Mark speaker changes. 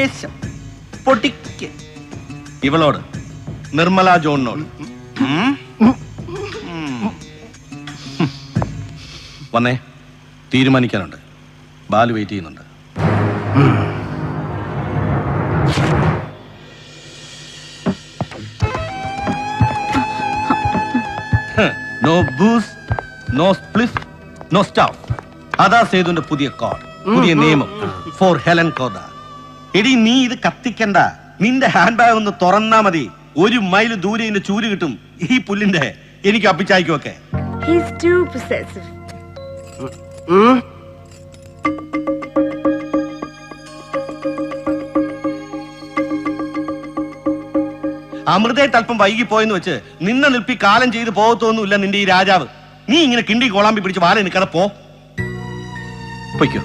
Speaker 1: ലേശം പൊട്ടിക്ക് ഇവളോട്, നിർമ്മല ജോണിനോട്. വന്നേ, തീരുമാനിക്കാനുണ്ട്. ബാലു വെയിറ്റ് ചെയ്യുന്നുണ്ട്. No booze, no spliff, no stuff. അതാ സേതുവിന്റെ പുതിയ കോഡ്, പുതിയ നിയമം ഫോർ ഹെലൻ കോദ. എടി, നീ ഇത് കത്തിക്കണ്ട. നിന്റെ ഹാൻഡ് ബാഗ് ഒന്ന് തുറന്നാ മതി. 1 മൈൽ ദൂരെ ഇതിന്റെ ചൂര് കിട്ടും. ഈ പുല്ലിന്റെ എനിക്ക് അപ്പിച്ചായിക്കും ഒക്കെ. അമൃതയായിട്ട് അല്പം വൈകി പോയെന്ന് വെച്ച് നിന്നെ നിൽപ്പി കാലം ചെയ്ത് പോകത്തൊന്നുമില്ല നിന്റെ ഈ രാജാവ്. നീ ഇങ്ങനെ കിണ്ടി കോളാമ്പി പിടിച്ച് വാല നിൽക്കാതെ പോ. പൊയ്ക്കോ.